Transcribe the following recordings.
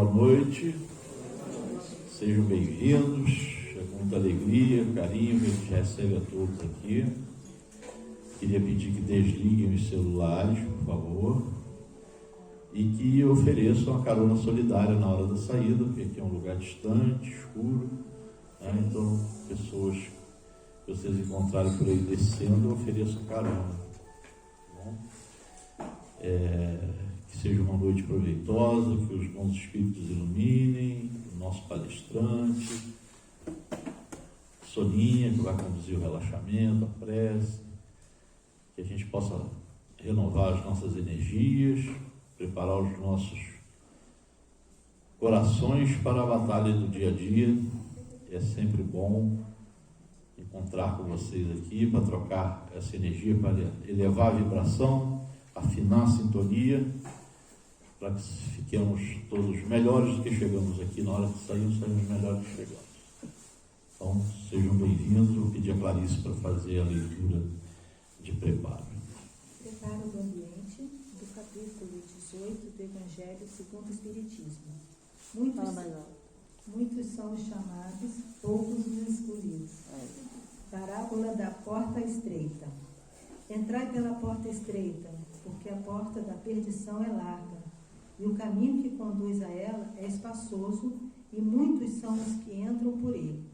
boa noite. Sejam bem-vindos. É com muita alegria, carinho que a gente recebe a todos aqui. Queria pedir que desliguem os celulares, por favor, e que ofereçam a carona solidária na hora da saída, porque aqui é um lugar distante, escuro, né? Então, pessoas que vocês encontrarem por aí descendo, ofereçam carona. Tá bom? Que seja uma noite proveitosa, que os bons espíritos iluminem o nosso palestrante, Soninha, que vai conduzir o relaxamento, a prece, que a gente possa renovar as nossas energias, preparar os nossos corações para a batalha do dia a dia. É sempre bom encontrar com vocês aqui para trocar essa energia, para elevar a vibração, afinar a sintonia, para que fiquemos todos melhores do que chegamos aqui. Na hora que saímos melhores do que chegamos. Então, sejam bem-vindos. Vou pedir a Clarice para fazer a leitura de preparo. Preparo do ambiente do capítulo 18 do Evangelho segundo o Espiritismo. Muitos são os chamados, poucos os escolhidos. Parábola da porta estreita. Entrai pela porta estreita, porque a porta da perdição é larga, e o caminho que conduz a ela é espaçoso, e muitos são os que entram por ele.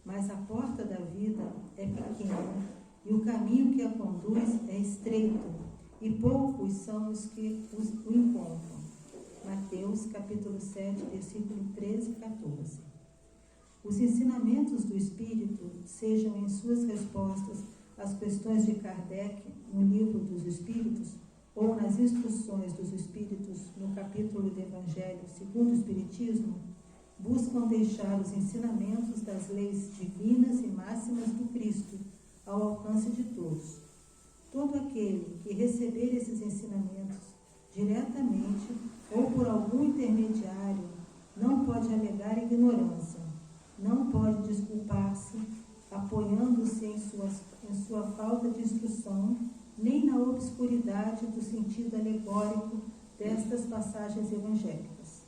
Mas a porta da vida é pequena, e o caminho que a conduz é estreito, e poucos são os que o encontram. Mateus, capítulo 7, versículo 13 e 14. Os ensinamentos do Espírito, sejam em suas respostas às questões de Kardec no Livro dos Espíritos, ou nas instruções dos Espíritos no capítulo do Evangelho segundo o Espiritismo, buscam deixar os ensinamentos das leis divinas e máximas do Cristo ao alcance de todos. Todo aquele que receber esses ensinamentos diretamente ou por algum intermediário não pode alegar ignorância, não pode desculpar-se apoiando-se em sua falta de instrução, nem na obscuridade do sentido alegórico destas passagens evangélicas.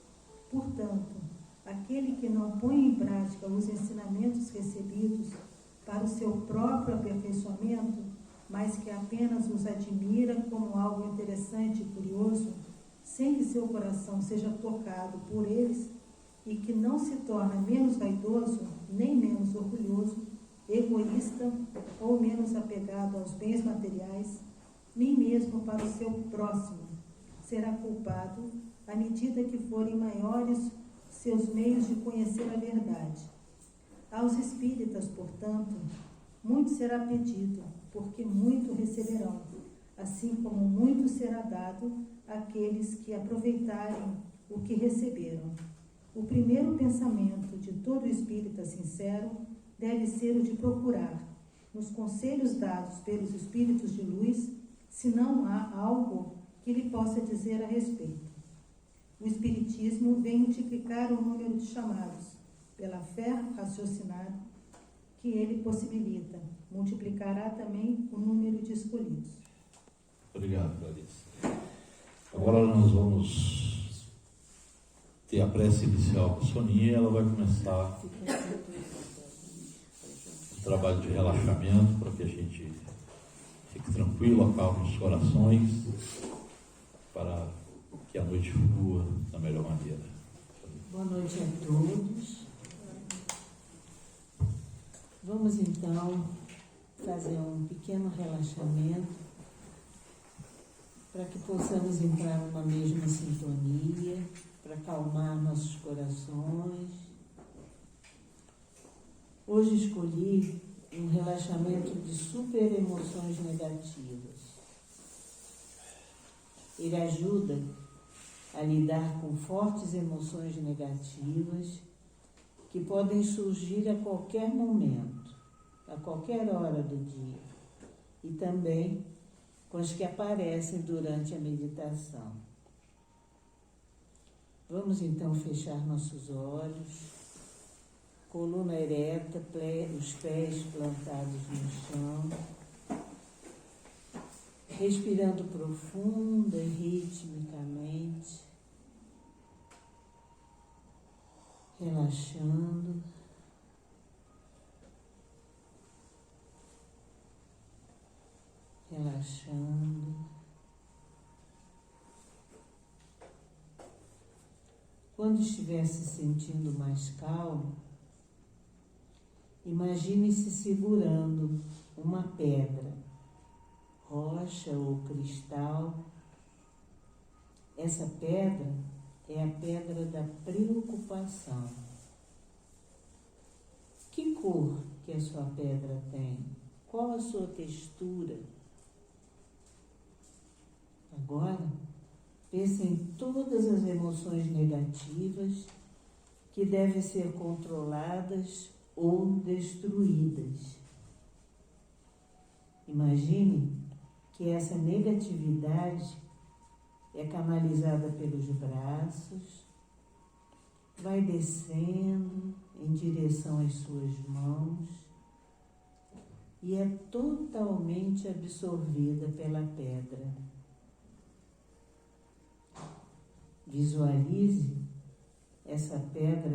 Portanto, aquele que não põe em prática os ensinamentos recebidos para o seu próprio aperfeiçoamento, mas que apenas os admira como algo interessante e curioso, sem que seu coração seja tocado por eles, e que não se torna menos vaidoso, nem menos orgulhoso, egoísta ou menos apegado aos bens materiais, nem mesmo para o seu próximo, será culpado à medida que forem maiores seus meios de conhecer a verdade. Aos espíritas, portanto, muito será pedido, porque muito receberão, assim como muito será dado àqueles que aproveitarem o que receberam. O primeiro pensamento de todo espírita sincero deve ser o de procurar, nos conselhos dados pelos espíritos de luz, se não há algo que lhe possa dizer a respeito. O Espiritismo vem multiplicar o número de chamados, pela fé raciocinada que ele possibilita, multiplicará também o número de escolhidos. Obrigado, Clarice. Agora nós vamos ter a prece inicial com a Soninha, ela vai começar o trabalho de relaxamento para que a gente fique tranquilo, acalme os corações, para que a noite flua da melhor maneira. Boa noite a todos. Vamos então fazer um pequeno relaxamento para que possamos entrar numa mesma sintonia, para acalmar nossos corações. Hoje escolhi um relaxamento de super emoções negativas. Ele ajuda a lidar com fortes emoções negativas que podem surgir a qualquer momento, a qualquer hora do dia, e também com as que aparecem durante a meditação. Vamos então fechar nossos olhos, coluna ereta, os pés plantados no chão, respirando profunda e ritmicamente, relaxando. Relaxando. Quando estiver se sentindo mais calmo, imagine-se segurando uma pedra, rocha ou cristal. Essa pedra é a pedra da preocupação. Que cor que a sua pedra tem? Qual a sua textura? Agora, pense em todas as emoções negativas que devem ser controladas ou destruídas. Imagine que essa negatividade é canalizada pelos braços, vai descendo em direção às suas mãos e é totalmente absorvida pela pedra. Visualize essa pedra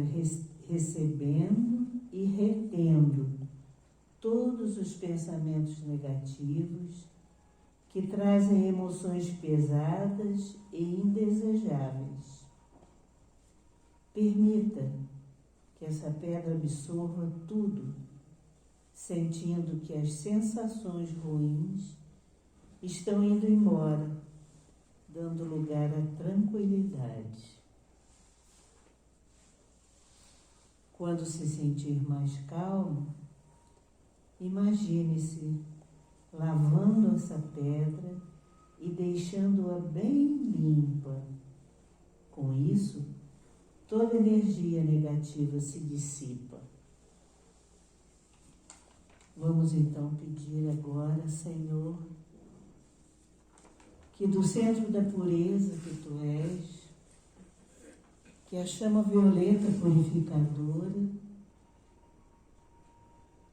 recebendo e retendo todos os pensamentos negativos que trazem emoções pesadas e indesejáveis. Permita que essa pedra absorva tudo, sentindo que as sensações ruins estão indo embora, dando lugar à tranquilidade. Quando se sentir mais calmo, imagine-se lavando essa pedra e deixando-a bem limpa. Com isso, toda energia negativa se dissipa. Vamos então pedir agora, Senhor, que do centro da pureza que Tu és, que a chama violeta purificadora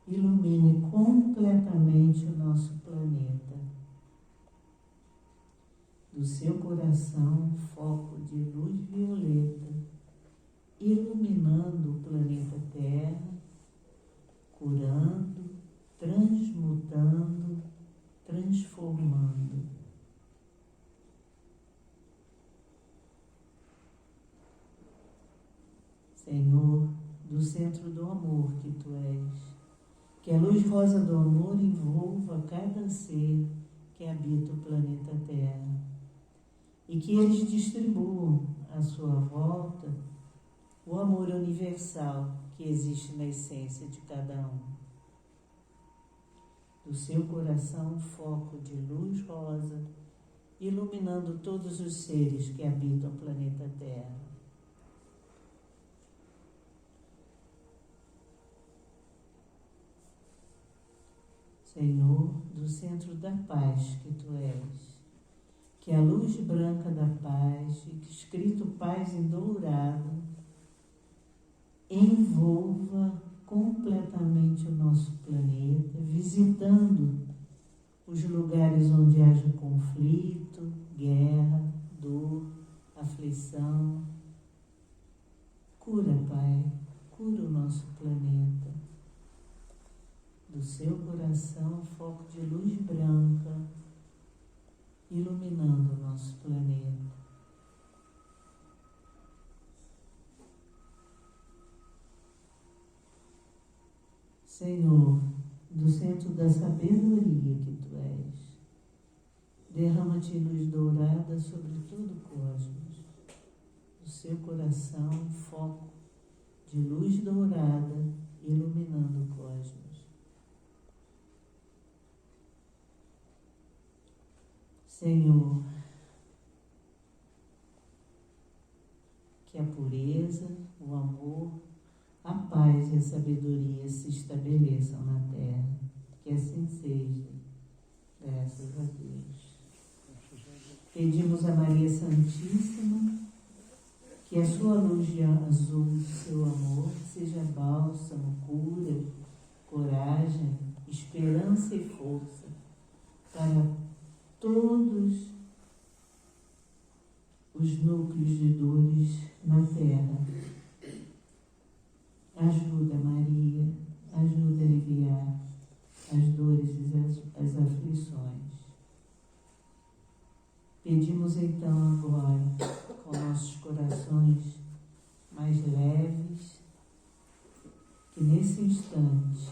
ilumine completamente o nosso planeta. Do seu coração, foco de luz violeta, iluminando o planeta Terra, curando, transmutando, transformando. Senhor, do centro do amor que Tu és, que a luz rosa do amor envolva cada ser que habita o planeta Terra e que eles distribuam à sua volta o amor universal que existe na essência de cada um. Do seu coração, foco de luz rosa, iluminando todos os seres que habitam o planeta Terra. Senhor, do centro da paz que Tu és, que a luz branca da paz, escrito paz em dourado, envolva completamente o nosso planeta, visitando os lugares onde haja conflito, guerra, dor, aflição. Cura, Pai, cura o nosso planeta. Do seu coração, foco de luz branca, iluminando o nosso planeta. Senhor, do centro da sabedoria que Tu és, derrama-te luz dourada sobre todo o cosmos. Do seu coração, foco de luz dourada, iluminando o cosmos. Senhor, que a pureza, o amor, a paz e a sabedoria se estabeleçam na Terra. Que assim seja. Graças a Deus. Pedimos a Maria Santíssima que a sua luz de azul do seu amor seja bálsamo, cura, coragem, esperança e força para todos os núcleos de dores na Terra. Ajuda, Maria, ajuda a aliviar as dores e as aflições. Pedimos então agora, com nossos corações mais leves, que nesse instante,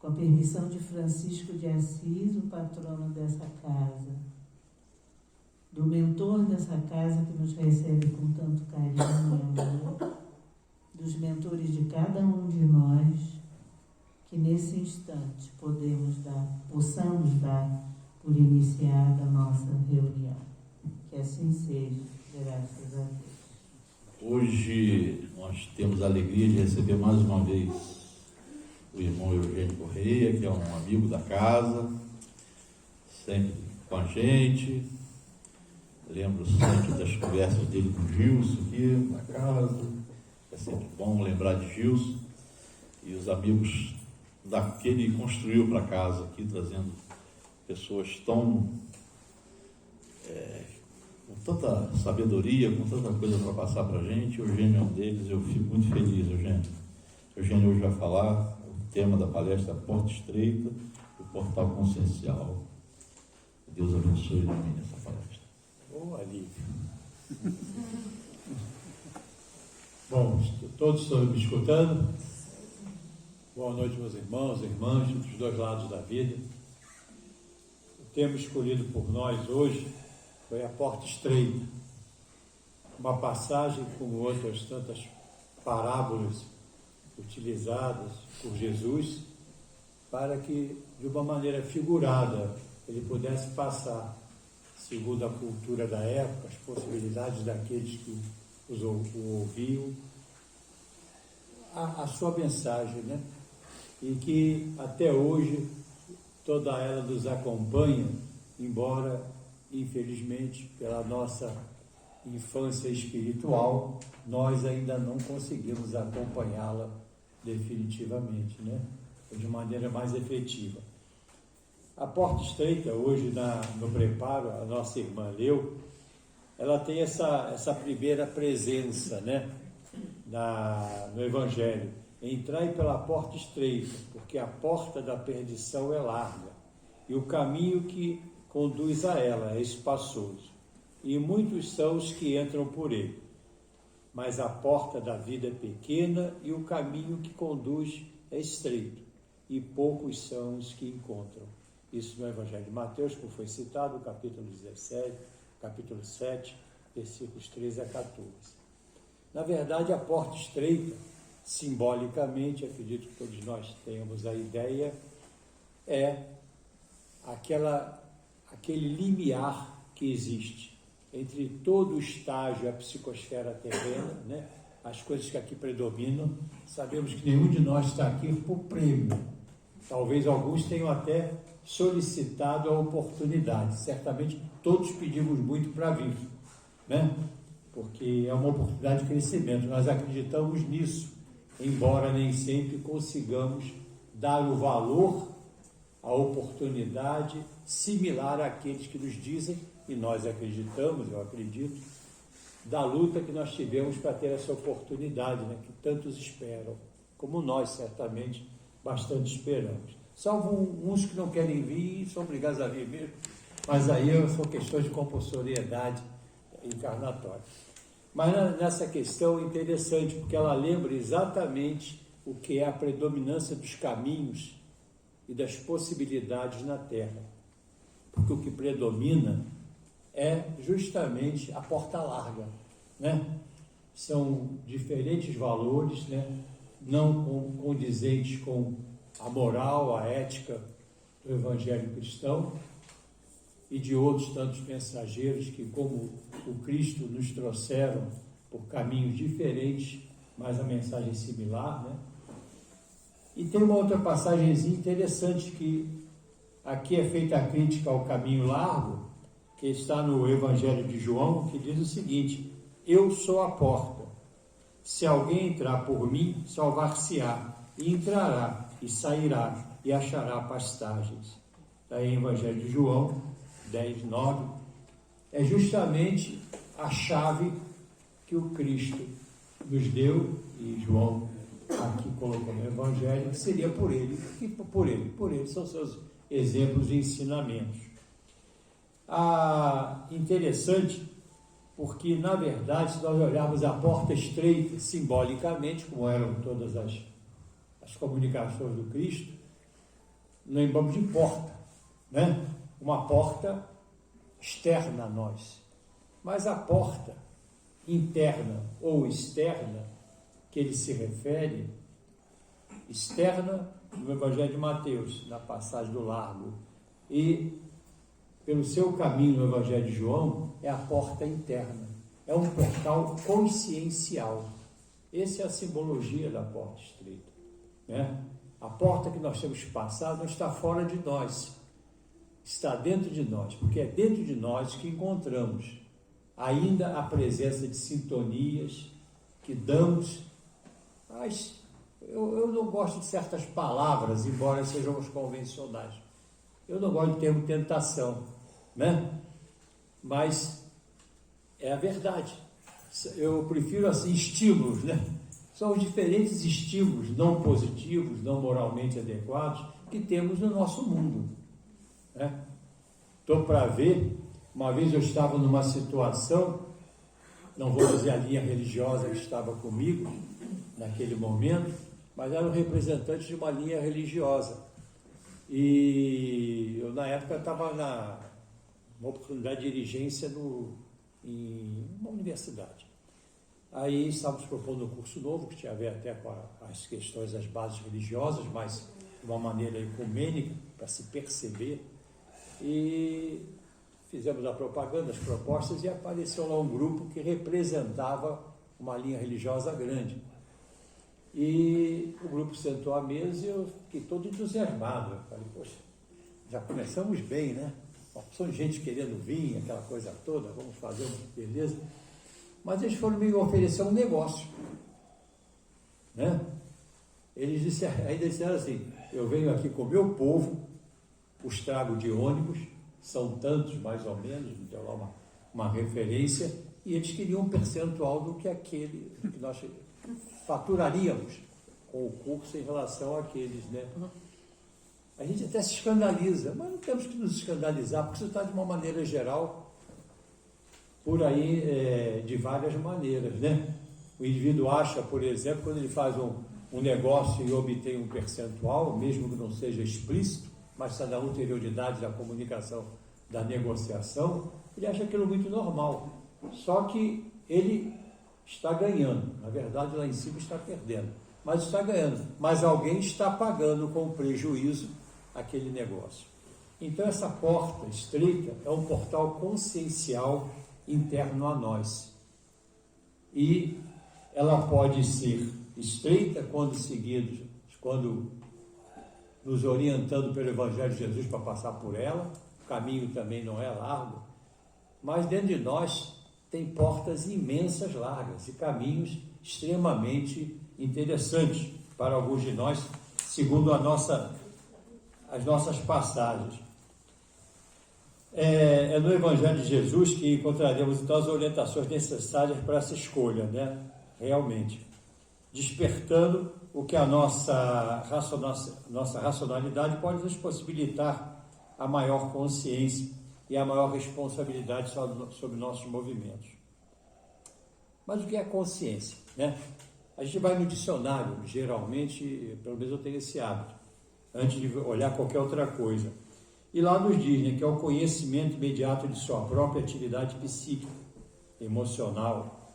com a permissão de Francisco de Assis, o patrono dessa casa, do mentor dessa casa que nos recebe com tanto carinho e amor, dos mentores de cada um de nós, que nesse instante possamos dar por iniciada a nossa reunião. Que assim seja, graças a Deus. Hoje nós temos a alegria de receber mais uma vez o irmão Eugênio Correia, que é um amigo da casa, sempre com a gente. Lembro sempre das conversas dele com o Gilson aqui na casa. É sempre bom lembrar de Gilson e os amigos que ele construiu para casa aqui, trazendo pessoas tão com tanta sabedoria, com tanta coisa para passar para a gente. O Eugênio é um deles, eu fico muito feliz, Eugênio. O Eugênio hoje vai falar o tema da palestra Porta Estreita, o Portal Consciencial. Deus abençoe e ilumine essa palestra. Alívio. Bom, todos estão me escutando? Boa noite, meus irmãos e irmãs dos dois lados da vida. O tema escolhido por nós hoje foi a Porta Estreita, uma passagem como outras tantas parábolas utilizadas por Jesus para que, de uma maneira figurada, ele pudesse passar, segundo a cultura da época, as possibilidades daqueles que o ouviam, a sua mensagem, né? E que até hoje toda ela nos acompanha, embora, infelizmente, pela nossa infância espiritual, nós ainda não conseguimos acompanhá-la definitivamente, né? De maneira mais efetiva. A Porta Estreita, hoje no preparo, a nossa irmã leu, ela tem essa primeira presença, né? No Evangelho. Entrai pela porta estreita, porque a porta da perdição é larga, e o caminho que conduz a ela é espaçoso, e muitos são os que entram por ele. Mas a porta da vida é pequena, e o caminho que conduz é estreito, e poucos são os que encontram. Isso no Evangelho de Mateus, como foi citado, capítulo 17, capítulo 7, versículos 13 a 14. Na verdade, a porta estreita, simbolicamente, acredito que todos nós tenhamos a ideia, é aquele limiar que existe entre todo o estágio, a psicosfera terrena, né? As coisas que aqui predominam. Sabemos que nenhum de nós está aqui por prêmio. Talvez alguns tenham até solicitado a oportunidade. Certamente todos pedimos muito para vir, né? Porque é uma oportunidade de crescimento. Nós acreditamos nisso, embora nem sempre consigamos dar o valor à oportunidade similar àqueles que nos dizem, e nós acreditamos, eu acredito, da luta que nós tivemos para ter essa oportunidade, né, que tantos esperam, como nós certamente bastante esperamos. Salvo uns que não querem vir e são obrigados a vir mesmo, mas aí são questões de compulsoriedade encarnatória. Mas nessa questão é interessante, porque ela lembra exatamente o que é a predominância dos caminhos e das possibilidades na Terra. Porque o que predomina é justamente a porta larga, né? São diferentes valores, né? Não condizentes com a moral, a ética do Evangelho cristão e de outros tantos mensageiros que, como o Cristo, nos trouxeram por caminhos diferentes, mas a mensagem similar, né? E tem uma outra passagenzinha interessante que aqui é feita a crítica ao caminho largo, que está no Evangelho de João, que diz o seguinte: eu sou a porta. Se alguém entrar por mim, salvar-se-á, e entrará, e sairá, e achará pastagens. Daí, Evangelho de João 10, 9, é justamente a chave que o Cristo nos deu, e João aqui colocou no Evangelho, que seria por ele, e por ele são seus exemplos e ensinamentos. Interessante, porque, na verdade, se nós olharmos a porta estreita, simbolicamente, como eram todas as comunicações do Cristo, lembramos de porta, né? Uma porta externa a nós. Mas a porta interna ou externa, que ele se refere, externa no Evangelho de Mateus, na passagem do largo, e pelo seu caminho no Evangelho de João, é a porta interna, é um portal consciencial. Essa é a simbologia da porta estreita, né? A porta que nós temos que passar não está fora de nós, está dentro de nós, porque é dentro de nós que encontramos ainda a presença de sintonias que damos. Mas eu não gosto de certas palavras, embora sejam os convencionais. Eu não gosto do termo tentação, né? Mas é a verdade. Eu prefiro assim estímulos, né? São os diferentes estímulos não positivos, não moralmente adequados que temos no nosso mundo, né? Estou para ver, uma vez eu estava numa situação, não vou dizer a linha religiosa que estava comigo naquele momento, mas era um representante de uma linha religiosa. E eu, na época, estava numa oportunidade de dirigência em uma universidade. Aí estávamos propondo um curso novo, que tinha a ver até com as questões das bases religiosas, mas de uma maneira ecumênica, para se perceber. E fizemos a propaganda, as propostas, e apareceu lá um grupo que representava uma linha religiosa grande. E o grupo sentou à mesa e eu fiquei todo entusiasmado. Eu falei, poxa, já começamos bem, né? Uma opção de gente querendo vir, aquela coisa toda, vamos fazer uma beleza. Mas eles foram me oferecer um negócio, né? Eles disseram assim, eu venho aqui com o meu povo, os trago de ônibus, são tantos mais ou menos, me deu lá uma referência, e eles queriam um percentual do que nós faturaríamos com o curso em relação àqueles, né? A gente até se escandaliza, mas não temos que nos escandalizar, porque isso está de uma maneira geral, por aí, de várias maneiras, né? O indivíduo acha, por exemplo, quando ele faz um negócio e obtém um percentual, mesmo que não seja explícito, mas está na ulterioridade da comunicação, da negociação, ele acha aquilo muito normal. Só que ele está ganhando. Na verdade, lá em cima está perdendo. Mas está ganhando. Mas alguém está pagando com prejuízo aquele negócio. Então, essa porta estreita é um portal consciencial interno a nós. E ela pode ser estreita quando nos orientando pelo Evangelho de Jesus para passar por ela. O caminho também não é largo. Mas dentro de nós tem portas imensas, largas e caminhos extremamente interessantes para alguns de nós, segundo as nossas passagens. É no Evangelho de Jesus que encontraremos então as orientações necessárias para essa escolha, né? Realmente, despertando o que a nossa racionalidade pode nos possibilitar a maior consciência e a maior responsabilidade sobre nossos movimentos. Mas o que é consciência, né? A gente vai no dicionário, geralmente, pelo menos eu tenho esse hábito, antes de olhar qualquer outra coisa. E lá nos diz, né, que é o conhecimento imediato de sua própria atividade psíquica, emocional,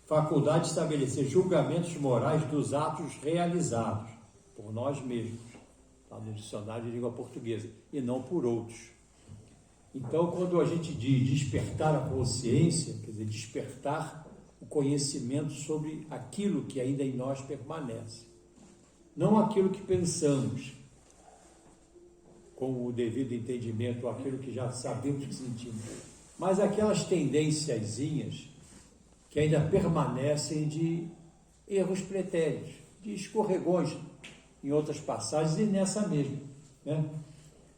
faculdade de estabelecer julgamentos morais dos atos realizados por nós mesmos, lá no dicionário de língua portuguesa, e não por outros. Então, quando a gente diz despertar a consciência, quer dizer, despertar o conhecimento sobre aquilo que ainda em nós permanece, não aquilo que pensamos, com o devido entendimento, ou aquilo que já sabemos que sentimos, mas aquelas tendênciazinhas que ainda permanecem de erros pretéritos, de escorregões em outras passagens e nessa mesma, né?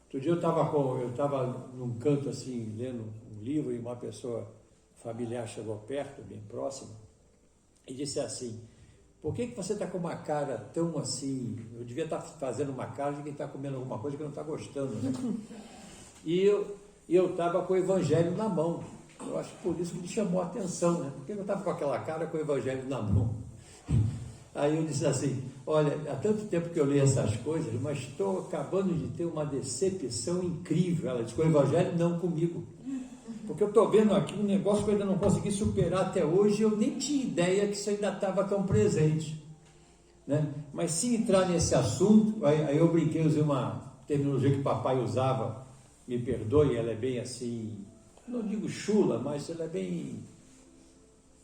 Outro dia eu estava num canto assim, lendo um livro, e uma pessoa familiar chegou perto, bem próxima, e disse assim: por que você está com uma cara tão assim? Eu devia estar fazendo uma cara de quem está comendo alguma coisa que não está gostando, né? E eu estava com o evangelho na mão. Eu acho que por isso que me chamou a atenção, né? Porque eu estava com aquela cara com o evangelho na mão. Aí eu disse assim: olha, há tanto tempo que eu leio essas coisas, mas estou acabando de ter uma decepção incrível. Ela disse: com o evangelho não, comigo. Porque eu estou vendo aqui um negócio que eu ainda não consegui superar até hoje, eu nem tinha ideia que isso ainda estava tão presente, né? Mas se entrar nesse assunto, aí eu brinquei, usei uma terminologia que o papai usava, me perdoe, ela é bem assim, não digo chula, mas ela é bem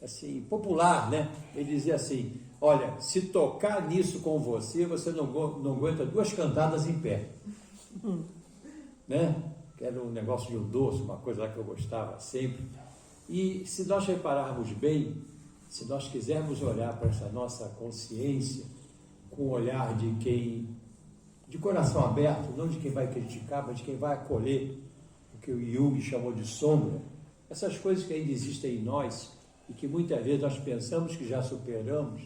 assim, popular, né? Ele dizia assim: olha, se tocar nisso com você, você não aguenta 2 cantadas em pé, né? Que era um negócio de um doce, uma coisa lá que eu gostava sempre. E se nós repararmos bem, se nós quisermos olhar para essa nossa consciência com o olhar de quem, de coração aberto, não de quem vai criticar, mas de quem vai acolher o que o Jung chamou de sombra, essas coisas que ainda existem em nós e que muitas vezes nós pensamos que já superamos,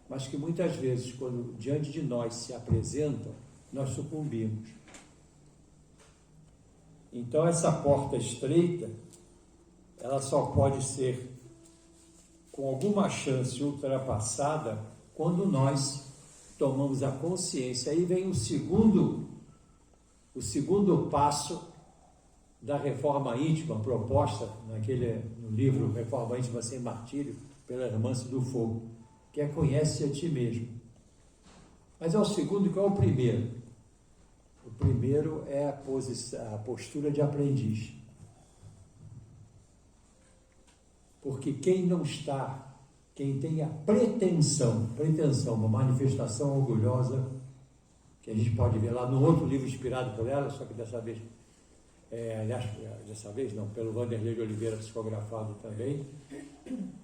mas que muitas vezes, quando diante de nós se apresentam, nós sucumbimos. Então, essa porta estreita, ela só pode ser, com alguma chance, ultrapassada quando nós tomamos a consciência. Aí vem o segundo passo da reforma íntima proposta no livro Reforma Íntima Sem Martírio, pela irmã do Fogo, que é: conhece a ti mesmo. Mas é o segundo que é o primeiro. O primeiro é a postura de aprendiz. Porque quem tem a pretensão, uma manifestação orgulhosa, que a gente pode ver lá no outro livro inspirado por ela, só que dessa vez pelo Vanderlei de Oliveira, psicografado também.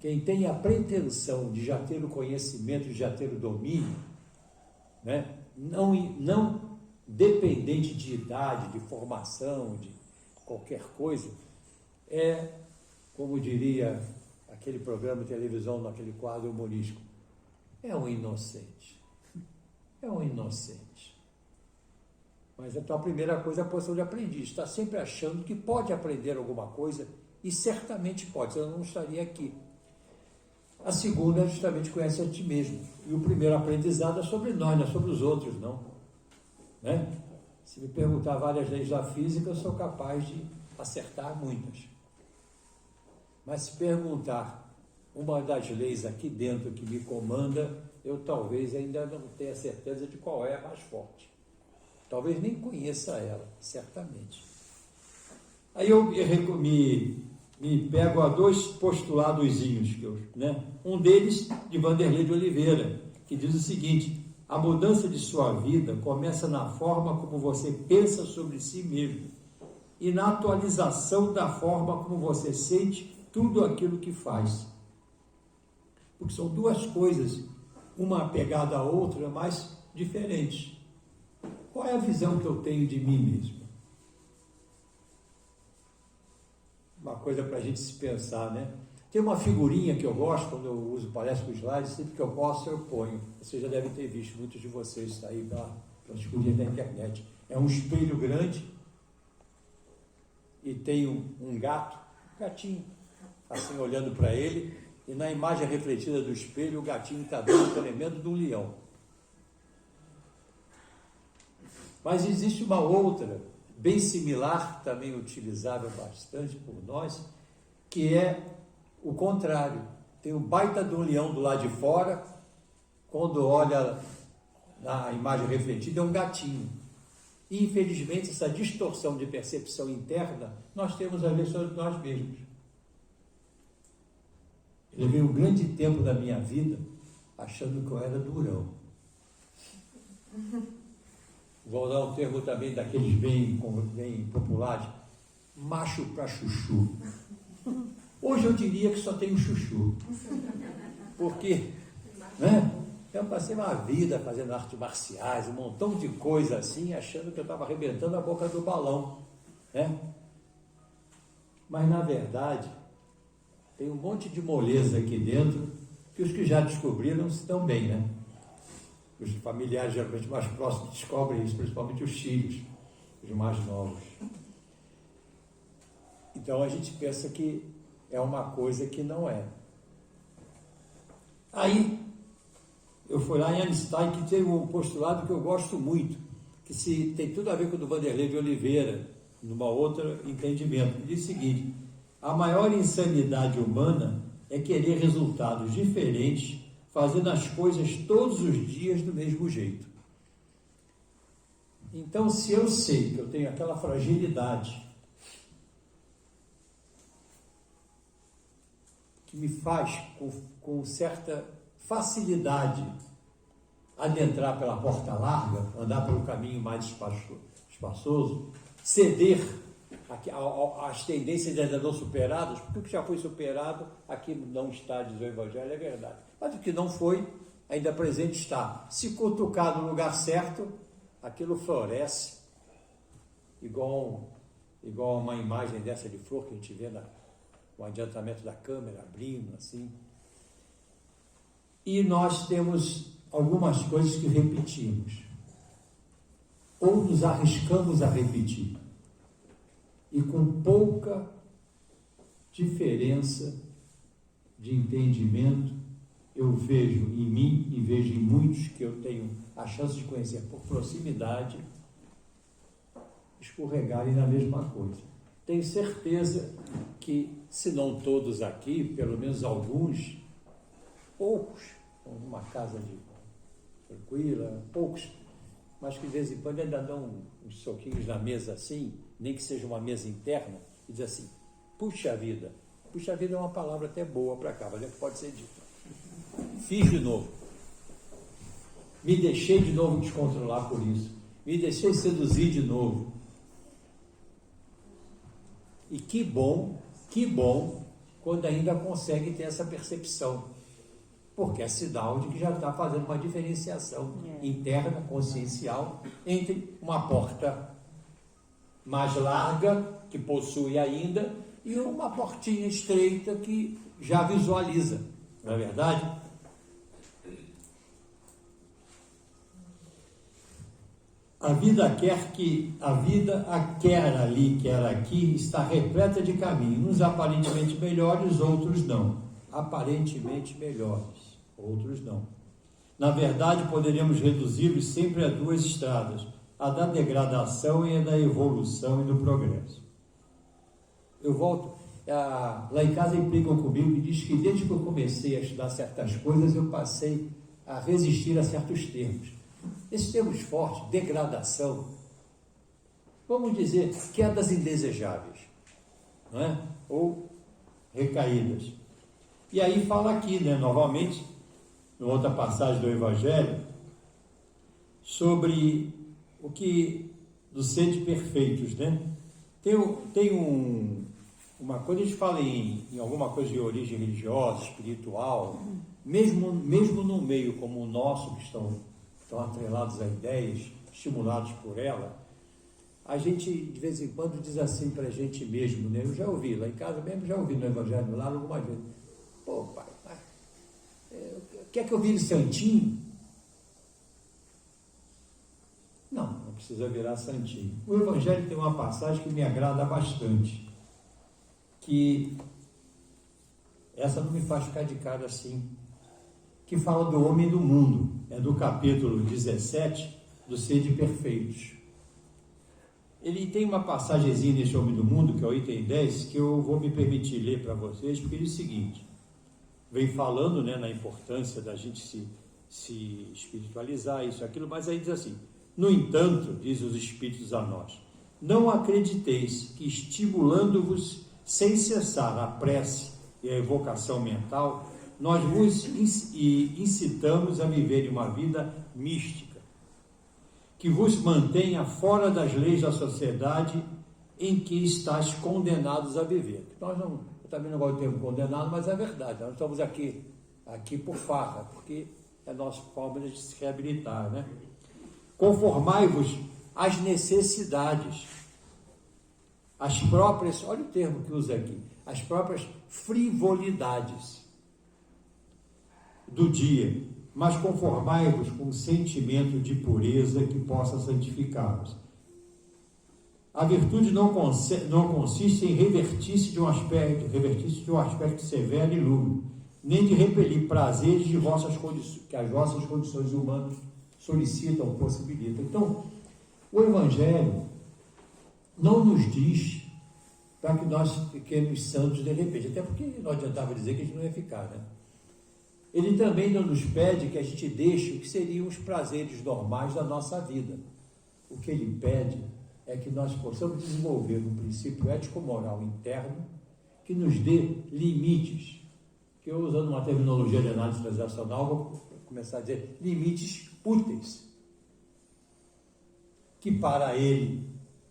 Quem tem a pretensão de já ter o conhecimento, de já ter o domínio, né? Não dependente de idade, de formação, de qualquer coisa, é, como diria aquele programa de televisão, naquele quadro humorístico, é um inocente. É um inocente. Mas então a primeira coisa é a posição de aprendiz. Está sempre achando que pode aprender alguma coisa, e certamente pode, senão não estaria aqui. A segunda é justamente: conhece a ti mesmo. E o primeiro aprendizado é sobre nós, não é sobre os outros, não. Né? Se me perguntar várias leis da física, eu sou capaz de acertar muitas. Mas se perguntar uma das leis aqui dentro que me comanda, eu talvez ainda não tenha certeza de qual é a mais forte. Talvez nem conheça ela, certamente. Aí eu me pego a 2 postuladozinhos, um deles de Vanderlei de Oliveira, que diz o seguinte: a mudança de sua vida começa na forma como você pensa sobre si mesmo e na atualização da forma como você sente tudo aquilo que faz. Porque são 2 coisas, uma apegada à outra, mas diferentes. Qual é a visão que eu tenho de mim mesmo? Uma coisa para a gente se pensar, né? Tem uma figurinha que eu gosto, quando eu uso palestra com slides, sempre que eu posso eu ponho. Você já deve ter visto, muitos de vocês aí pelas figurinhas da internet. É um espelho grande e tem um gatinho, assim, olhando para ele, e na imagem refletida do espelho, o gatinho está dando um tremendo de um leão. Mas existe uma outra, bem similar, também utilizável bastante por nós, que é o contrário. Tem um baita de um leão do lado de fora, quando olha na imagem refletida, é um gatinho. E, infelizmente, essa distorção de percepção interna, nós temos a ver sobre nós mesmos. Eu levei um grande tempo da minha vida achando que eu era durão. Vou dar um termo também daqueles bem populares: macho para chuchu. Hoje eu diria que só tenho chuchu. Porque, né? Eu passei uma vida fazendo artes marciais, um montão de coisa assim, achando que eu estava arrebentando a boca do balão, né? Mas, na verdade, tem um monte de moleza aqui dentro que os que já descobriram se dão bem, né? Os familiares geralmente mais próximos descobrem isso, principalmente os filhos, os mais novos. Então a gente pensa que é uma coisa que não é. Aí eu fui lá em Einstein, que tem um postulado que eu gosto muito, que tem tudo a ver com o do Vanderlei de Oliveira, numa outra entendimento, que diz o seguinte: a maior insanidade humana é querer resultados diferentes, fazendo as coisas todos os dias do mesmo jeito. Então, se eu sei que eu tenho aquela fragilidade que me faz com certa facilidade adentrar pela porta larga, andar pelo caminho mais espaçoso, ceder às tendências ainda não superadas, porque o que já foi superado aqui não está, diz o Evangelho, é verdade. Mas o que não foi, ainda presente está. Se cutucar no lugar certo, aquilo floresce, igual uma imagem dessa de flor que a gente vê o adiantamento da câmera abrindo, assim. E nós temos algumas coisas que repetimos, ou nos arriscamos a repetir, e com pouca diferença de entendimento, eu vejo em mim e vejo em muitos que eu tenho a chance de conhecer por proximidade, escorregarem na mesma coisa. Tenho certeza que, se não todos aqui, pelo menos alguns, poucos, numa casa tranquila, poucos, mas que de vez em quando ainda dão uns soquinhos na mesa assim, nem que seja uma mesa interna, e diz assim: puxa vida é uma palavra até boa para cá, mas é que pode ser dita. Fiz de novo. Me deixei de novo descontrolar por isso. Me deixei seduzir de novo. E que bom, quando ainda consegue ter essa percepção. Porque é sinal de que já está fazendo uma diferenciação interna, consciencial, entre uma porta mais larga, que possui ainda, e uma portinha estreita que já visualiza. Não é verdade? A vida quer ali, quer aqui, está repleta de caminhos, uns aparentemente melhores, outros não. Aparentemente melhores, outros não. Na verdade, poderíamos reduzi-los sempre a duas estradas, a da degradação e a da evolução e do progresso. Eu volto, lá em casa implicam comigo e diz que desde que eu comecei a estudar certas coisas, eu passei a resistir a certos termos. Esses termos fortes, degradação, vamos dizer, quedas indesejáveis, não é? Ou recaídas. E aí fala aqui, né, novamente, em outra passagem do Evangelho, sobre o que do ser de perfeitos, né? Tem uma coisa, a gente fala em alguma coisa de origem religiosa, espiritual, mesmo no meio como o nosso, que estão atrelados a ideias, estimulados por ela, a gente de vez em quando diz assim para a gente mesmo, né? Eu já ouvi, lá em casa mesmo, já ouvi no Evangelho do Lar alguma vez: pô, pai, quer que eu vire santinho? Não precisa virar santinho. O Evangelho tem uma passagem que me agrada bastante, que essa não me faz ficar de cara assim, que fala do homem do mundo, é do capítulo 17, do ser de perfeitos. Ele tem uma passagemzinha nesse homem do mundo, que é o item 10, que eu vou me permitir ler para vocês, porque ele diz o seguinte, vem falando, né, na importância da gente se espiritualizar, isso, aquilo, mas aí diz assim: no entanto, diz os Espíritos a nós, não acrediteis que, estimulando-vos sem cessar a prece e a evocação mental, nós vos incitamos a viver uma vida mística, que vos mantenha fora das leis da sociedade em que estáis condenados a viver. Eu também não gosto do termo condenado, mas é verdade. Nós estamos aqui por farra, porque é a nossa forma de se reabilitar, né? Conformai-vos às necessidades, as próprias, olha o termo que usa aqui, as próprias frivolidades. do dia, mas conformai-vos com um sentimento de pureza que possa santificá-los. A virtude não consiste em revestir-se de um aspecto severo e lúgubre, nem de repelir prazeres que as vossas condições humanas solicitam, possibilitam. Então, o Evangelho não nos diz para que nós fiquemos santos de repente, até porque não adiantava dizer que a gente não ia ficar, né? Ele também não nos pede que a gente deixe o que seriam os prazeres normais da nossa vida. O que ele pede é que nós possamos desenvolver um princípio ético-moral interno que nos dê limites, que eu, usando uma terminologia de análise transacional, vou começar a dizer limites úteis, que para ele,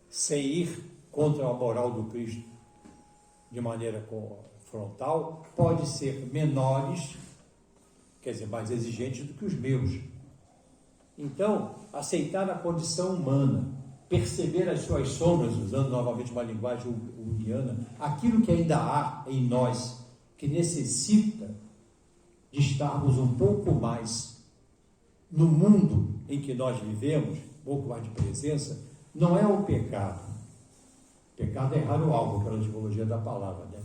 sem ir contra a moral do Cristo de maneira frontal, pode ser menores, quer dizer, mais exigentes do que os meus. Então, aceitar a condição humana, perceber as suas sombras, usando novamente uma linguagem uniana, aquilo que ainda há em nós, que necessita de estarmos um pouco mais no mundo em que nós vivemos, um pouco mais de presença, não é o pecado. Pecado é errar o alvo, pela etimologia da palavra, né?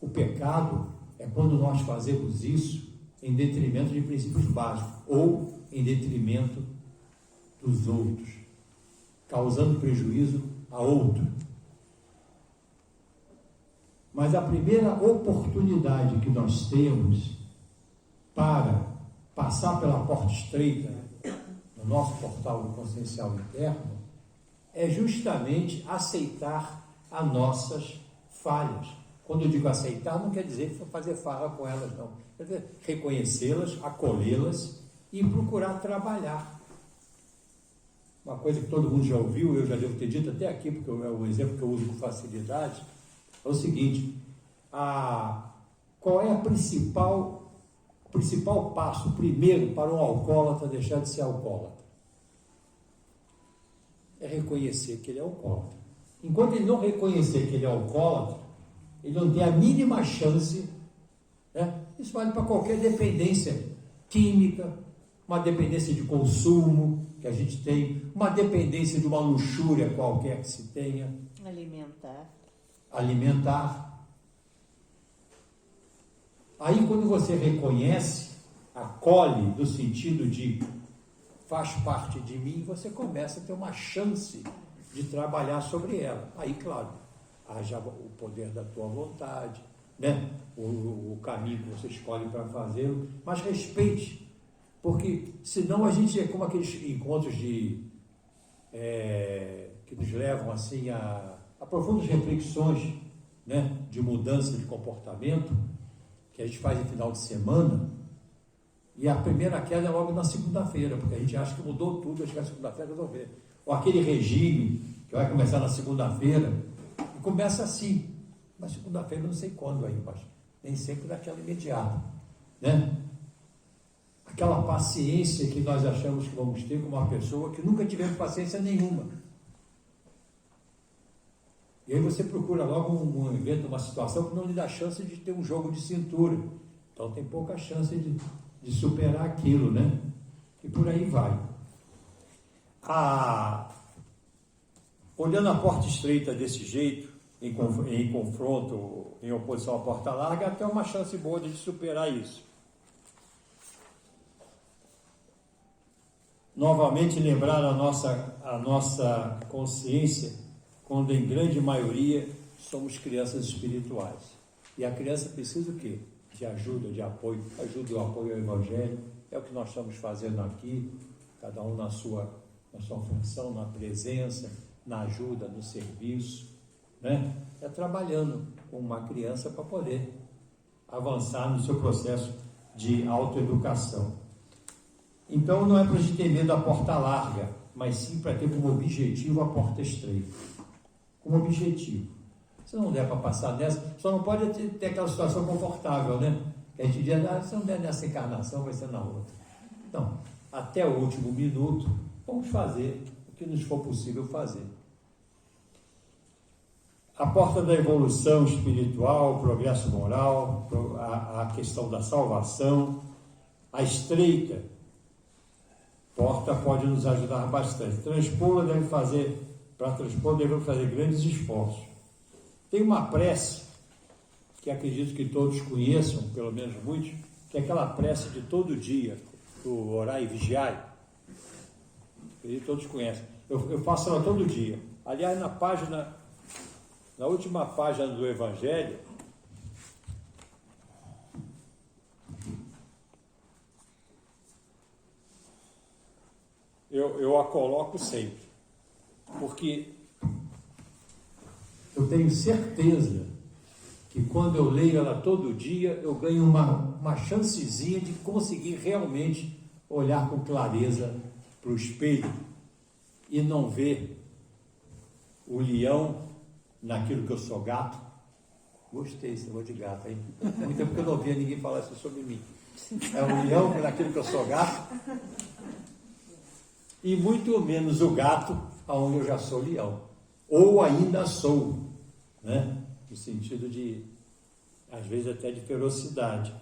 O pecado é quando nós fazemos isso em detrimento de princípios básicos ou em detrimento dos outros, causando prejuízo a outro. Mas a primeira oportunidade que nós temos para passar pela porta estreita no nosso portal do consciencial interno é justamente aceitar as nossas falhas. Quando eu digo aceitar, não quer dizer fazer farra com elas, não. Quer dizer, reconhecê-las, acolhê-las e procurar trabalhar. Uma coisa que todo mundo já ouviu, eu já devo ter dito até aqui, porque é um exemplo que eu uso com facilidade, é o seguinte: qual é o principal passo, primeiro, para um alcoólatra deixar de ser alcoólatra? É reconhecer que ele é alcoólatra. Enquanto ele não reconhecer que ele é alcoólatra, ele não tem a mínima chance, né? Isso vale para qualquer dependência química, uma dependência de consumo que a gente tem, uma dependência de uma luxúria qualquer que se tenha. Alimentar. Aí, quando você reconhece, acolhe, no sentido de faz parte de mim, você começa a ter uma chance de trabalhar sobre ela. Aí, claro, haja o poder da tua vontade, né? O caminho que você escolhe para fazê-lo, mas respeite, porque senão a gente é como aqueles encontros que nos levam assim a profundas reflexões, né? De mudança de comportamento, que a gente faz em final de semana, e a primeira queda é logo na segunda-feira, porque a gente acha que mudou tudo, acho que na segunda-feira resolver. Ou aquele regime que vai começar na segunda-feira, e começa assim, na segunda-feira não sei quando aí, mas nem sempre daquela imediata, né? Aquela paciência que nós achamos que vamos ter com uma pessoa que nunca tivemos paciência nenhuma. E aí você procura logo um evento, uma situação que não lhe dá chance de ter um jogo de cintura. Então tem pouca chance de superar aquilo, né? E por aí vai. Olhando a porta estreita desse jeito, em confronto, em oposição à porta larga, até uma chance boa de superar isso. Novamente lembrar a nossa consciência, quando em grande maioria somos crianças espirituais. E a criança precisa o quê? De ajuda, de apoio. Ajuda e o apoio ao Evangelho. É o que nós estamos fazendo aqui, cada um na sua função, na presença, na ajuda, no serviço, né? É trabalhando com uma criança para poder avançar no seu processo de autoeducação. Então não é para a gente ter medo da porta larga, mas sim para ter como objetivo a porta estreita. Como objetivo. Se não der para passar nessa, só não pode ter aquela situação confortável, né? Que a gente diz, se não der nessa encarnação, vai ser na outra. Então, até o último minuto, vamos fazer o que nos for possível fazer. A porta da evolução espiritual, o progresso moral, a questão da salvação, A estreita porta pode nos ajudar bastante. Para transpor devemos fazer grandes esforços. Tem uma prece que acredito que todos conheçam, pelo menos muitos, que é aquela prece de todo dia, do orar e vigiar. Acredito que todos conhecem. Eu faço ela todo dia. Aliás, na última página do Evangelho, eu a coloco sempre, porque eu tenho certeza que quando eu leio ela todo dia, eu ganho uma chancezinha de conseguir realmente olhar com clareza para o espelho e não ver o leão naquilo que eu sou gato. Gostei desse negócio de gato, hein? Muito tempo que eu não ouvia ninguém falar isso sobre mim. É o leão naquilo que eu sou gato, e muito menos o gato, aonde eu já sou leão. Ou ainda sou, né? No sentido de, às vezes, até de ferocidade.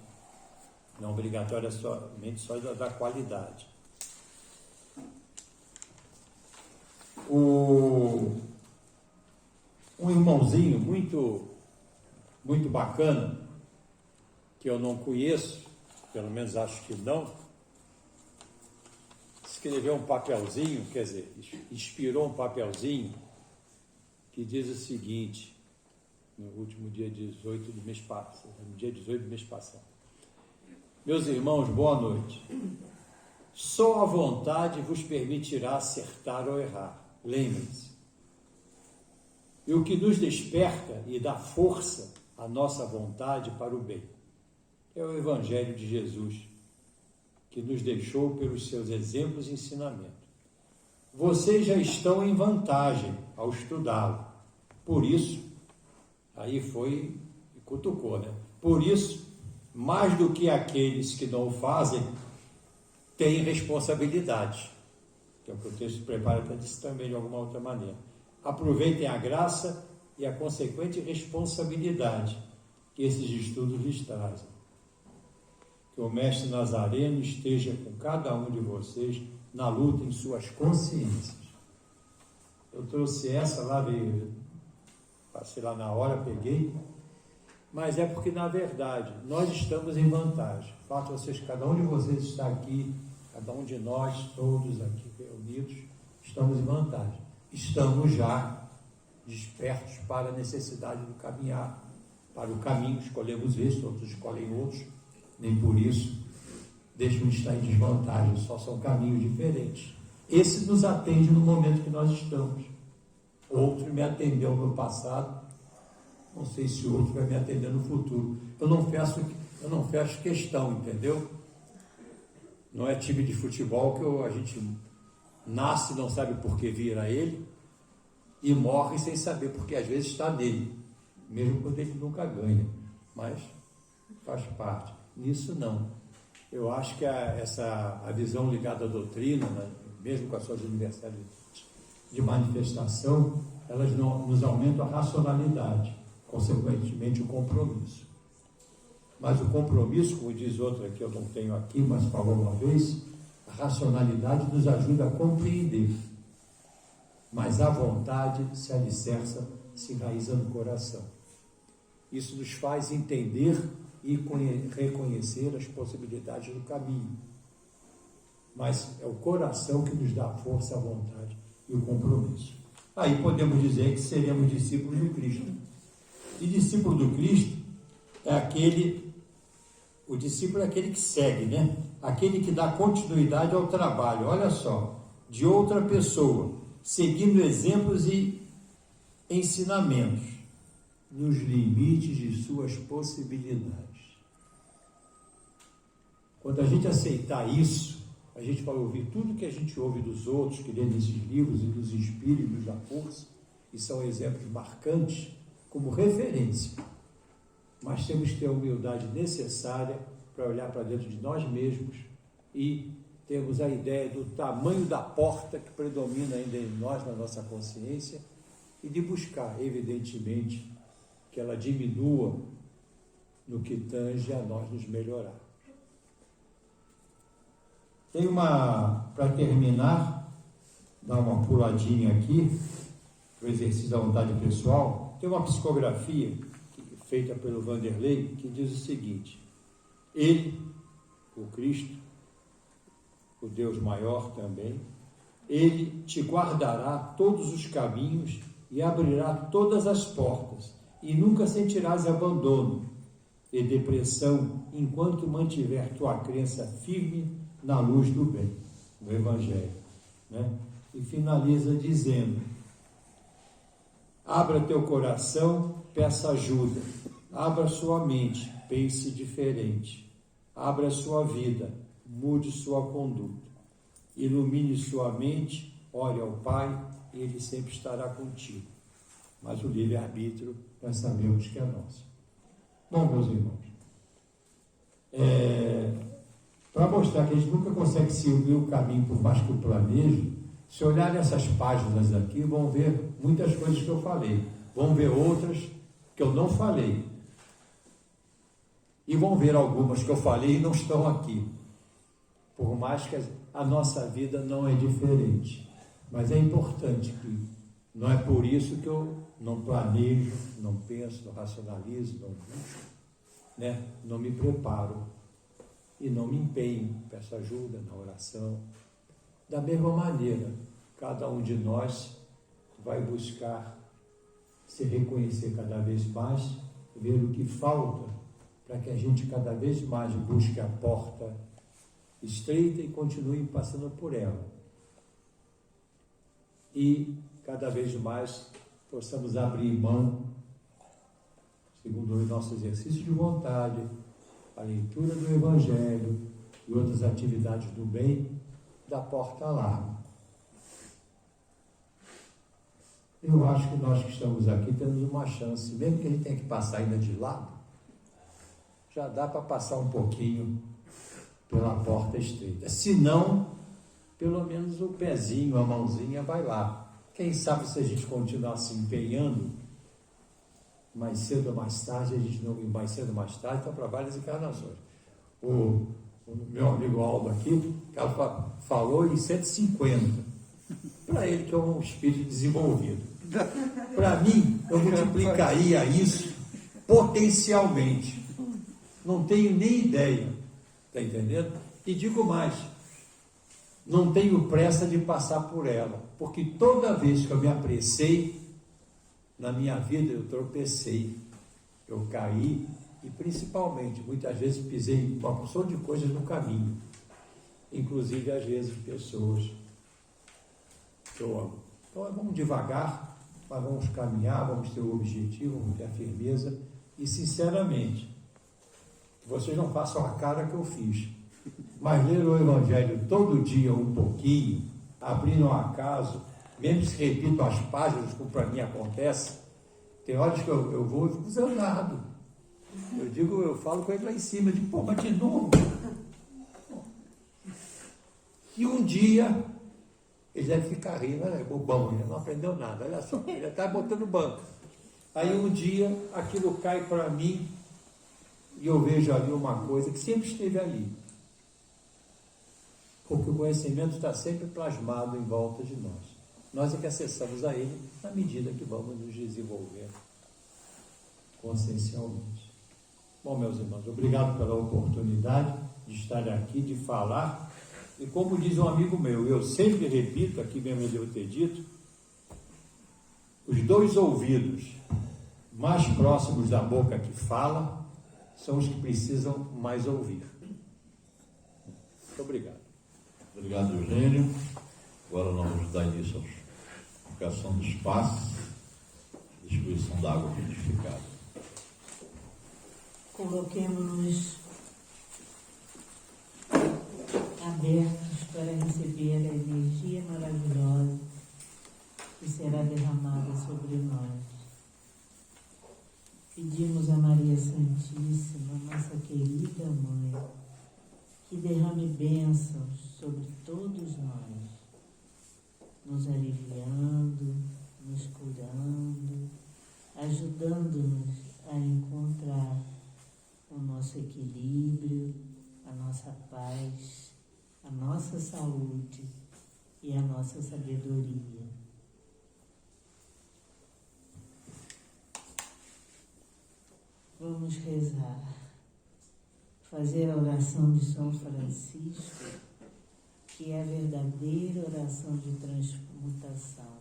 Não obrigatoriamente só da qualidade. Um irmãozinho muito bacana, que eu não conheço, pelo menos acho que não, escreveu um papelzinho, quer dizer, inspirou um papelzinho que diz o seguinte, no último dia 18 do mês passado, no dia 18 do mês passado. Meus irmãos, boa noite. Só a vontade vos permitirá acertar ou errar. Lembrem-se. E o que nos desperta e dá força à nossa vontade para o bem é o Evangelho de Jesus, que nos deixou pelos seus exemplos e ensinamentos. Vocês já estão em vantagem ao estudá-lo. Por isso, aí foi e cutucou, né? Por isso, mais do que aqueles que não o fazem, têm responsabilidade. Que é o que o texto prepara para disso também de alguma outra maneira. Aproveitem a graça e a consequente responsabilidade que esses estudos lhes trazem. Que o Mestre Nazareno esteja com cada um de vocês na luta em suas consciências. Eu trouxe essa lá, passei lá na hora, peguei, mas é porque, na verdade, nós estamos em vantagem. O fato de vocês, cada um de vocês está aqui, cada um de nós, todos aqui reunidos, estamos em vantagem. Estamos já despertos para a necessidade do caminhar, para o caminho, escolhemos esse, outros escolhem outros, nem por isso deixam de estar em desvantagem, só são caminhos diferentes. Esse nos atende no momento que nós estamos. Outro me atendeu no passado, não sei se outro vai me atender no futuro. Eu não fecho questão, entendeu? Não é time de futebol que a gente nasce e não sabe por que vira ele e morre sem saber, porque às vezes está nele, mesmo quando ele nunca ganha, mas faz parte. Nisso não. Eu acho que a visão ligada à doutrina, né, mesmo com as suas universidades de manifestação, elas nos aumentam a racionalidade, consequentemente o compromisso. Mas o compromisso, como diz outro aqui, eu não tenho aqui, mas falou uma vez, a racionalidade nos ajuda a compreender, mas a vontade se alicerça, se enraiza no coração. Isso nos faz entender e reconhecer as possibilidades do caminho. Mas é o coração que nos dá a força, a vontade e o compromisso. Aí podemos dizer que seremos discípulos do Cristo. E discípulo do Cristo o discípulo é aquele que segue, né? Aquele que dá continuidade ao trabalho, olha só, de outra pessoa, seguindo exemplos e ensinamentos, nos limites de suas possibilidades. Quando a gente aceitar isso, a gente vai ouvir tudo que a gente ouve dos outros, que lê nesses livros e nos inspira e nos dá força, e são exemplos marcantes como referência. Mas temos que ter a humildade necessária para olhar para dentro de nós mesmos e termos a ideia do tamanho da porta que predomina ainda em nós, na nossa consciência, e de buscar, evidentemente, que ela diminua no que tange a nós nos melhorar. Tem para terminar, dar uma puladinha aqui, para o exercício da vontade pessoal, tem uma psicografia feita pelo Vanderlei, que diz o seguinte: ele, o Cristo, o Deus maior também, ele te guardará todos os caminhos e abrirá todas as portas, e nunca sentirás abandono e depressão enquanto mantiver tua crença firme na luz do bem, no Evangelho, né? E finaliza dizendo: abra teu coração, peça ajuda, abra sua mente, pense diferente, abra sua vida, mude sua conduta, ilumine sua mente, ore ao Pai, Ele sempre estará contigo. Mas o livre-arbítrio nós sabemos que é nosso. Bom, meus irmãos, para mostrar que a gente nunca consegue seguir o caminho por mais que o planeje, se olharem essas páginas aqui, vão ver muitas coisas que eu falei, vão ver outras que eu não falei, e vão ver algumas que eu falei e não estão aqui, por mais que a nossa vida não é diferente. Mas é importante que não é por isso que eu não planejo, não penso, não racionalizo, não busco, né? Não me preparo e não me empenho, peço ajuda na oração. Da mesma maneira, cada um de nós vai buscar se reconhecer cada vez mais, ver o que falta, para que a gente cada vez mais busque a porta estreita e continue passando por ela. E cada vez mais possamos abrir mão, segundo o nosso exercício de vontade, a leitura do Evangelho e outras atividades do bem, da porta larga. Eu acho que nós que estamos aqui temos uma chance, mesmo que a gente tenha que passar ainda de lado, já dá para passar um pouquinho pela porta estreita. Se não, pelo menos o pezinho, a mãozinha vai lá. Quem sabe se a gente continuar se empenhando, mais cedo ou mais tarde, a gente não mais cedo ou mais tarde, está para várias encarnações. O meu amigo Aldo aqui, falou em 150. Para ele, que é um espírito desenvolvido. Para mim, eu multiplicaria isso potencialmente. Não tenho nem ideia. Está entendendo? E digo mais, não tenho pressa de passar por ela, porque toda vez que eu me apressei, na minha vida eu tropecei, eu caí, e principalmente, muitas vezes pisei uma porção de coisas no caminho, inclusive às vezes pessoas que eu amo. Então vamos devagar, mas vamos caminhar, vamos ter o objetivo, vamos ter a firmeza, e sinceramente, vocês não façam a cara que eu fiz, mas ler o Evangelho todo dia um pouquinho, abrindo um acaso, mesmo se repito as páginas, como para mim acontece, tem horas que eu vou e fico zanado. Eu falo com ele lá em cima, de pô, mas de novo. E um dia, ele deve ficar rindo, é bobão, ele não aprendeu nada, olha só, ele está botando banco. Aí um dia, aquilo cai para mim, e eu vejo ali uma coisa que sempre esteve ali. Porque o conhecimento está sempre plasmado em volta de nós. Nós é que acessamos a ele na medida que vamos nos desenvolver consciencialmente. Bom, meus irmãos, obrigado pela oportunidade de estar aqui, de falar. E como diz um amigo meu, eu sempre repito, aqui mesmo eu devo ter dito, os dois ouvidos mais próximos da boca que fala são os que precisam mais ouvir. Muito obrigado. Obrigado, Eugênio. Agora nós vamos dar início à invocação dos passos, distribuição da água purificada. Coloquemos-nos abertos para receber a energia maravilhosa que será derramada sobre nós. Pedimos a Maria Santíssima, nossa querida Mãe, que derrame bênçãos sobre todos nós, nos aliviando, nos curando, ajudando-nos a encontrar o nosso equilíbrio, a nossa paz, a nossa saúde e a nossa sabedoria. Vamos rezar, fazer a oração de São Francisco, que é a verdadeira oração de transmutação.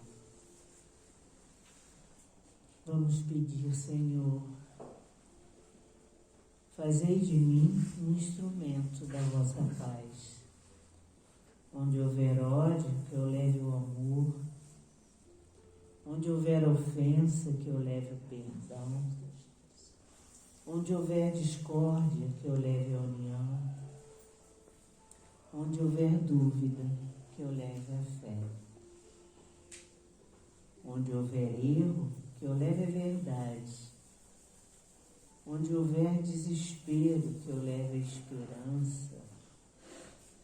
Vamos pedir, Senhor, fazei de mim um instrumento da vossa paz. Onde houver ódio, que eu leve o amor. Onde houver ofensa, que eu leve o perdão. Onde houver discórdia, que eu leve a união. Onde houver dúvida, que eu leve a fé. Onde houver erro, que eu leve a verdade. Onde houver desespero, que eu leve a esperança.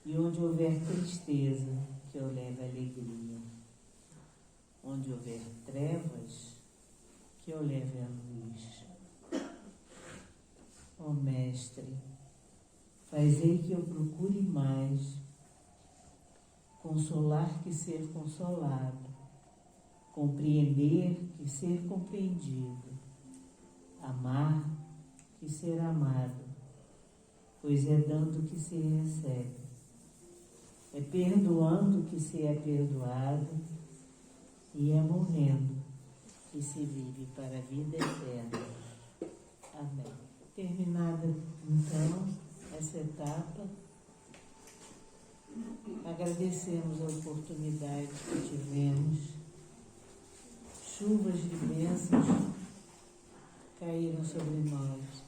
E onde houver tristeza, que eu leve a alegria. Onde houver trevas, que eu leve a luz. Ó Mestre, fazei que eu procure mais consolar que ser consolado, compreender que ser compreendido, amar que ser amado, pois é dando que se recebe, é perdoando que se é perdoado e é morrendo que se vive para a vida eterna. Amém. Terminada, então, essa etapa, agradecemos a oportunidade que tivemos. Chuvas de bênçãos caíram sobre nós.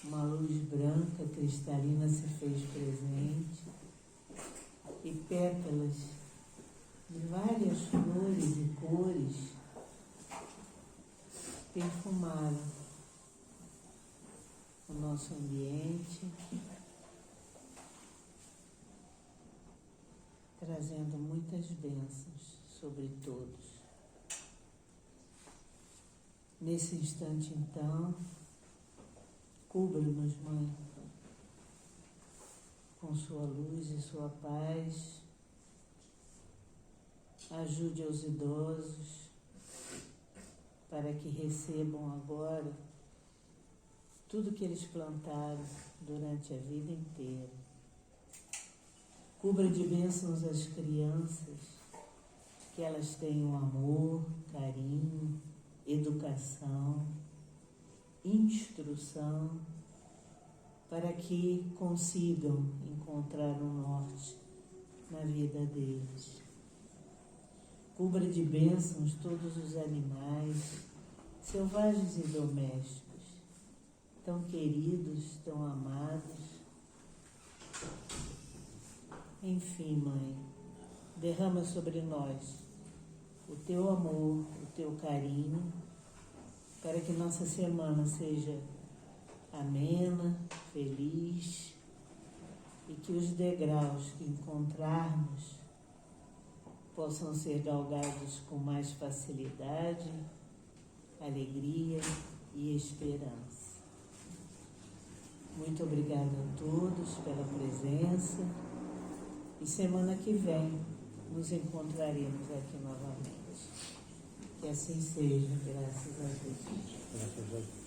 Uma luz branca, cristalina se fez presente e pétalas de várias flores e cores perfumaram o nosso ambiente, trazendo muitas bênçãos sobre todos. Nesse instante, então, cubra-nos, Mãe, com sua luz e sua paz. Ajude aos idosos para que recebam agora tudo que eles plantaram durante a vida inteira. Cubra de bênçãos as crianças, que elas tenham amor, carinho, educação, instrução, para que consigam encontrar um norte na vida deles. Cubra de bênçãos todos os animais, selvagens e domésticos, tão queridos, tão amados. Enfim, Mãe, derrama sobre nós o teu amor, o teu carinho, para que nossa semana seja amena, feliz, e que os degraus que encontrarmos possam ser galgados com mais facilidade, alegria e esperança. Muito obrigada a todos pela presença e semana que vem nos encontraremos aqui novamente. Que assim seja, graças a Deus. Graças a Deus.